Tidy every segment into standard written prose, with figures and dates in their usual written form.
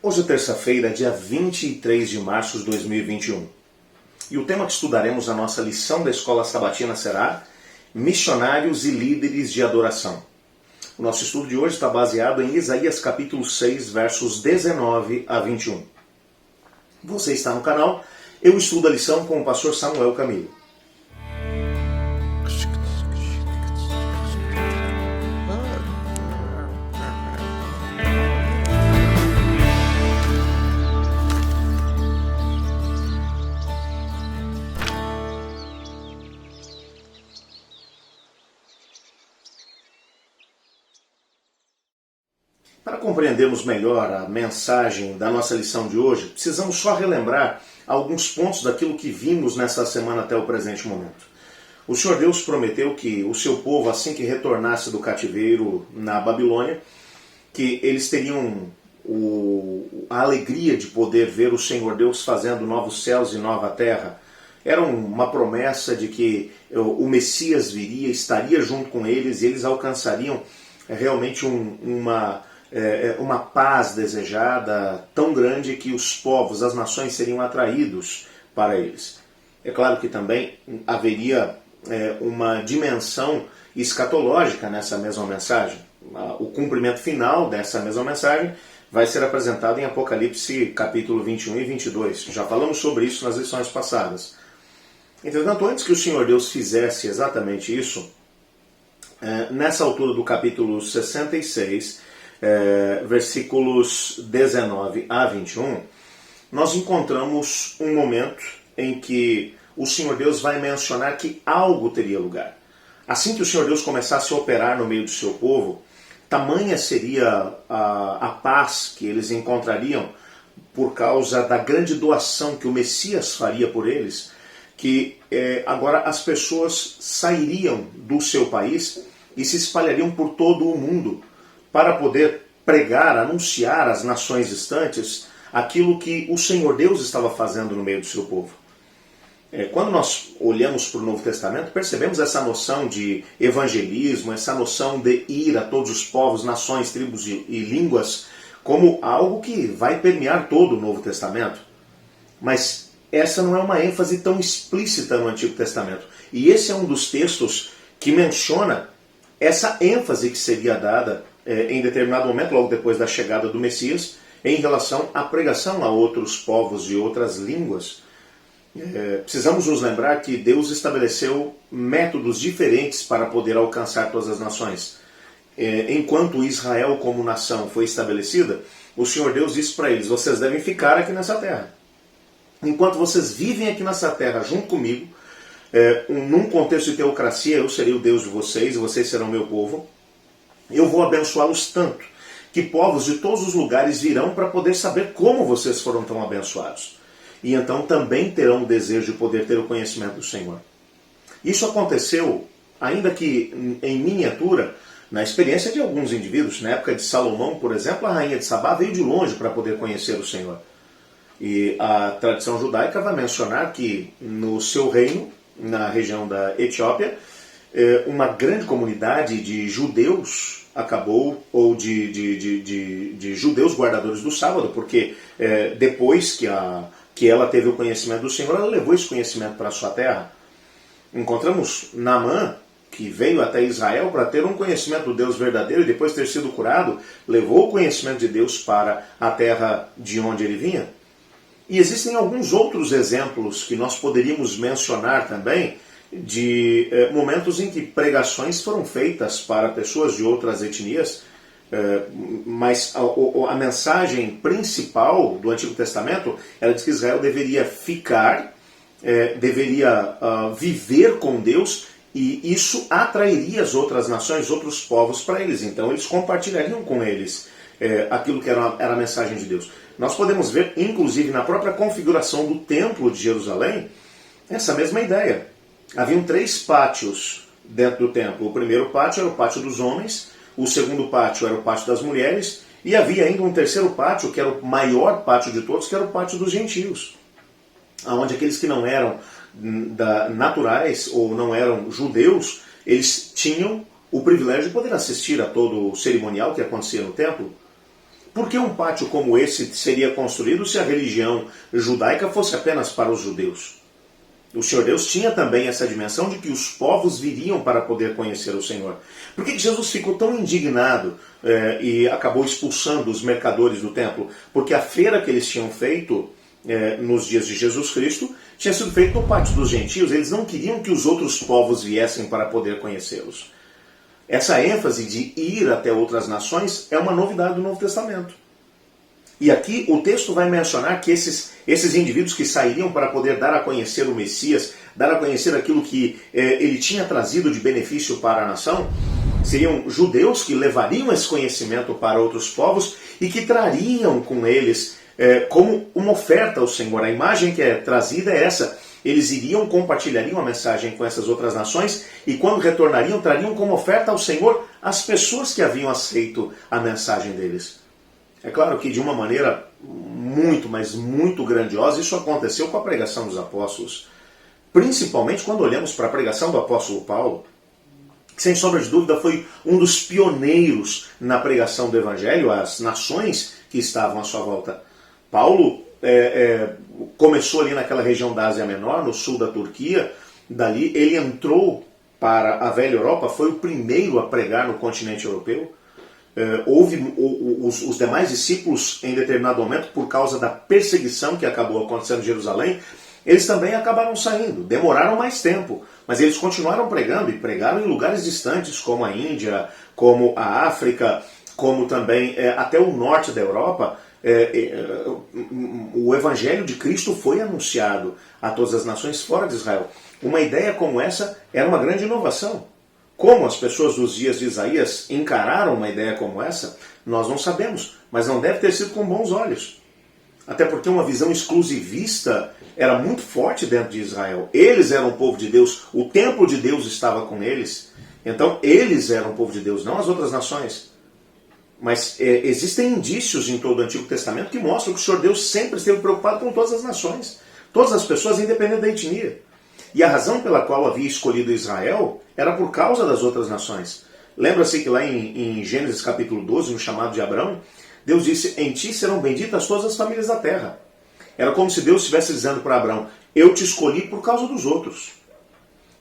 Hoje é terça-feira, dia 23 de março de 2021. E o tema que estudaremos na nossa lição da Escola Sabatina será Missionários e Líderes de Adoração. O nosso estudo de hoje está baseado em Isaías capítulo 6, versos 19 a 21. Você está no canal, eu estudo a lição com o pastor Samuel Camilo. Para compreendermos melhor a mensagem da nossa lição de hoje, precisamos só relembrar alguns pontos daquilo que vimos nessa semana até o presente momento. O Senhor Deus prometeu que o seu povo, assim que retornasse do cativeiro na Babilônia, que eles teriam a alegria de poder ver o Senhor Deus fazendo novos céus e nova terra. Era uma promessa de que o Messias viria, estaria junto com eles e eles alcançariam realmente uma paz desejada tão grande que os povos, as nações seriam atraídos para eles. É claro que também haveria uma dimensão escatológica nessa mesma mensagem. O cumprimento final dessa mesma mensagem vai ser apresentado em Apocalipse capítulo 21 e 22. Já falamos sobre isso nas lições passadas. Entretanto, antes que o Senhor Deus fizesse exatamente isso, nessa altura do capítulo 66, versículos 19 a 21, nós encontramos um momento em que o Senhor Deus vai mencionar que algo teria lugar. Assim que o Senhor Deus começasse a operar no meio do seu povo, tamanha seria a paz que eles encontrariam por causa da grande doação que o Messias faria por eles, que agora as pessoas sairiam do seu país e se espalhariam por todo o mundo, para poder pregar, anunciar às nações distantes aquilo que o Senhor Deus estava fazendo no meio do seu povo. Quando nós olhamos para o Novo Testamento, percebemos essa noção de evangelismo, essa noção de ir a todos os povos, nações, tribos e línguas, como algo que vai permear todo o Novo Testamento. Mas essa não é uma ênfase tão explícita no Antigo Testamento. E esse é um dos textos que menciona essa ênfase que seria dada em determinado momento, logo depois da chegada do Messias, em relação à pregação a outros povos e outras línguas. Precisamos nos lembrar que Deus estabeleceu métodos diferentes para poder alcançar todas as nações. Enquanto Israel como nação foi estabelecida, o Senhor Deus disse para eles: vocês devem ficar aqui nessa terra. Enquanto vocês vivem aqui nessa terra junto comigo, num contexto de teocracia, eu serei o Deus de vocês e vocês serão meu povo. Eu vou abençoá-los tanto que povos de todos os lugares virão para poder saber como vocês foram tão abençoados. E então também terão o desejo de poder ter o conhecimento do Senhor. Isso aconteceu, ainda que em miniatura, na experiência de alguns indivíduos. Na época de Salomão, por exemplo, a rainha de Sabá veio de longe para poder conhecer o Senhor. E a tradição judaica vai mencionar que no seu reino, na região da Etiópia, uma grande comunidade de judeus acabou, ou de judeus guardadores do sábado, porque depois que ela teve o conhecimento do Senhor, ela levou esse conhecimento para a sua terra. Encontramos Naamã, que veio até Israel para ter um conhecimento do Deus verdadeiro e depois ter sido curado, levou o conhecimento de Deus para a terra de onde ele vinha. E existem alguns outros exemplos que nós poderíamos mencionar também, de momentos em que pregações foram feitas para pessoas de outras etnias, mas a mensagem principal do Antigo Testamento era de que Israel deveria ficar, deveria viver com Deus, e isso atrairia as outras nações, outros povos para eles. Então eles compartilhariam com eles aquilo que era a mensagem de Deus. Nós podemos ver, inclusive, na própria configuração do Templo de Jerusalém, essa mesma ideia. Haviam 3 pátios dentro do templo. O primeiro pátio era o pátio dos homens, o segundo pátio era o pátio das mulheres, e havia ainda um terceiro pátio, que era o maior pátio de todos, que era o pátio dos gentios, onde aqueles que não eram naturais ou não eram judeus, eles tinham o privilégio de poder assistir a todo o cerimonial que acontecia no templo. Por que um pátio como esse seria construído se a religião judaica fosse apenas para os judeus? O Senhor Deus tinha também essa dimensão de que os povos viriam para poder conhecer o Senhor. Por que Jesus ficou tão indignado e acabou expulsando os mercadores do templo? Porque a feira que eles tinham feito nos dias de Jesus Cristo tinha sido feita no pátio dos gentios. Eles não queriam que os outros povos viessem para poder conhecê-los. Essa ênfase de ir até outras nações é uma novidade do Novo Testamento. E aqui o texto vai mencionar que esses indivíduos que sairiam para poder dar a conhecer o Messias, dar a conhecer aquilo que ele tinha trazido de benefício para a nação, seriam judeus que levariam esse conhecimento para outros povos e que trariam com eles como uma oferta ao Senhor. A imagem que é trazida é essa. Eles compartilhariam a mensagem com essas outras nações e quando retornariam, trariam como oferta ao Senhor as pessoas que haviam aceito a mensagem deles. É claro que de uma maneira muito, mas muito grandiosa, isso aconteceu com a pregação dos apóstolos. Principalmente quando olhamos para a pregação do apóstolo Paulo, que sem sombra de dúvida foi um dos pioneiros na pregação do Evangelho às nações que estavam à sua volta. Paulo começou ali naquela região da Ásia Menor, no sul da Turquia. Dali ele entrou para a velha Europa, foi o primeiro a pregar no continente europeu. Houve os demais discípulos em determinado momento, por causa da perseguição que acabou acontecendo em Jerusalém, eles também acabaram saindo, demoraram mais tempo, mas eles continuaram pregando e pregaram em lugares distantes, como a Índia, como a África, como também até o norte da Europa. O Evangelho de Cristo foi anunciado a todas as nações fora de Israel. Uma ideia como essa era uma grande inovação. Como as pessoas dos dias de Isaías encararam uma ideia como essa, nós não sabemos, mas não deve ter sido com bons olhos. Até porque uma visão exclusivista era muito forte dentro de Israel. Eles eram o povo de Deus, o templo de Deus estava com eles. Então eles eram o povo de Deus, não as outras nações. Mas existem indícios em todo o Antigo Testamento que mostram que o Senhor Deus sempre esteve preocupado com todas as nações, todas as pessoas, independente da etnia. E a razão pela qual havia escolhido Israel era por causa das outras nações. Lembra-se que lá em Gênesis capítulo 12, no chamado de Abrão, Deus disse: em ti serão benditas todas as famílias da terra. Era como se Deus estivesse dizendo para Abrão: eu te escolhi por causa dos outros.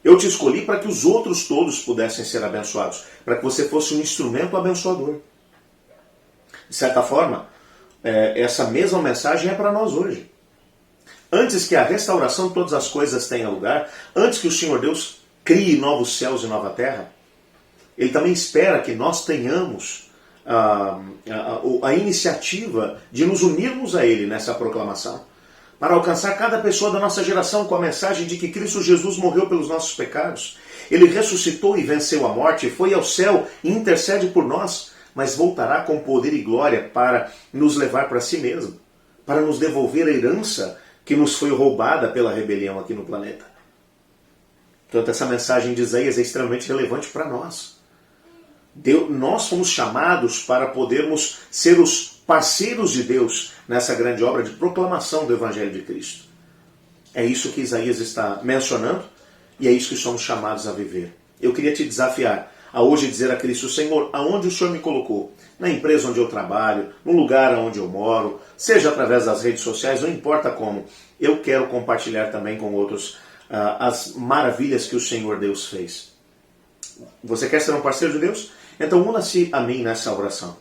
Eu te escolhi para que os outros todos pudessem ser abençoados, para que você fosse um instrumento abençoador. De certa forma, essa mesma mensagem é para nós hoje. Antes que a restauração de todas as coisas tenha lugar, antes que o Senhor Deus crie novos céus e nova terra, Ele também espera que nós tenhamos a iniciativa de nos unirmos a Ele nessa proclamação, para alcançar cada pessoa da nossa geração com a mensagem de que Cristo Jesus morreu pelos nossos pecados. Ele ressuscitou e venceu a morte, foi ao céu e intercede por nós, mas voltará com poder e glória para nos levar para si mesmo, para nos devolver a herança que nos foi roubada pela rebelião aqui no planeta. Portanto, essa mensagem de Isaías é extremamente relevante para nós. Nós fomos chamados para podermos ser os parceiros de Deus nessa grande obra de proclamação do Evangelho de Cristo. É isso que Isaías está mencionando e é isso que somos chamados a viver. Eu queria te desafiar a hoje dizer a Cristo: Senhor, aonde o Senhor me colocou? Na empresa onde eu trabalho, no lugar onde eu moro, seja através das redes sociais, não importa como, eu quero compartilhar também com outros as maravilhas que o Senhor Deus fez. Você quer ser um parceiro de Deus? Então una-se a mim nessa oração.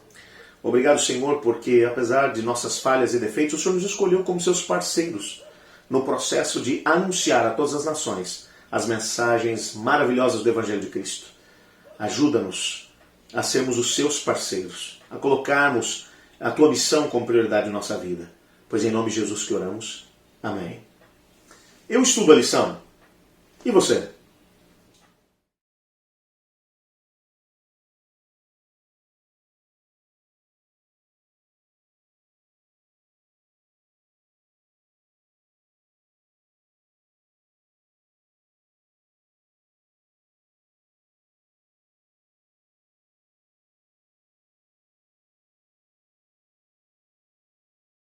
Obrigado, Senhor, porque apesar de nossas falhas e defeitos, o Senhor nos escolheu como seus parceiros no processo de anunciar a todas as nações as mensagens maravilhosas do Evangelho de Cristo. Ajuda-nos a sermos os seus parceiros, a colocarmos a tua missão como prioridade em nossa vida. Pois em nome de Jesus que oramos. Amém. Eu estudo a lição. E você?